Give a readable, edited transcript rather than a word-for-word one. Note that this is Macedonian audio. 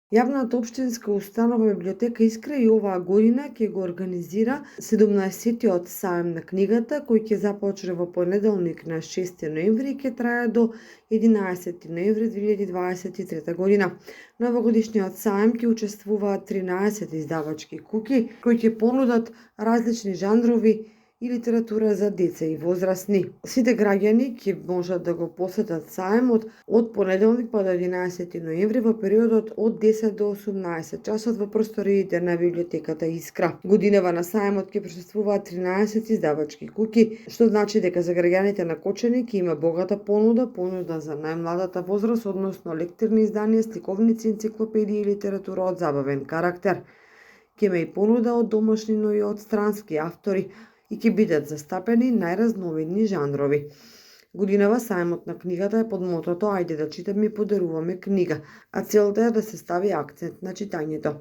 Јавната општинска установа библиотека Искра и оваа година ќе го организира 17-тиот саем на книгата, кој ќе започне во понеделник на 6 ноември и ќе трае до 11 ноември 2023 година. На овогодишниот саем ќе учествуваат 13 издавачки куќи кои ќе понудат различни жанрови и литература за деца и возрастни. Сите граѓани ќе можат да го посетат саемот од понеделник па до 11 ноември во периодот од 10 до 18 часот во просториите на библиотеката Искра. Годинава на саемот ќе присуствуваат 13 издавачки куќи, што значи дека за граѓаните на Кочани ќе има богата понуда за најмладата возраст, односно лектирни изданија, сликовници, енциклопедии и литература од забавен карактер. Ќе има и понуда од домашни, но и од странски автори, и ќе бидат застапени најразновидни жанрови. Годинава саемот на книгата е под мотото "Ајде да читаме и подаруваме книга", а целта е да се стави акцент на читањето.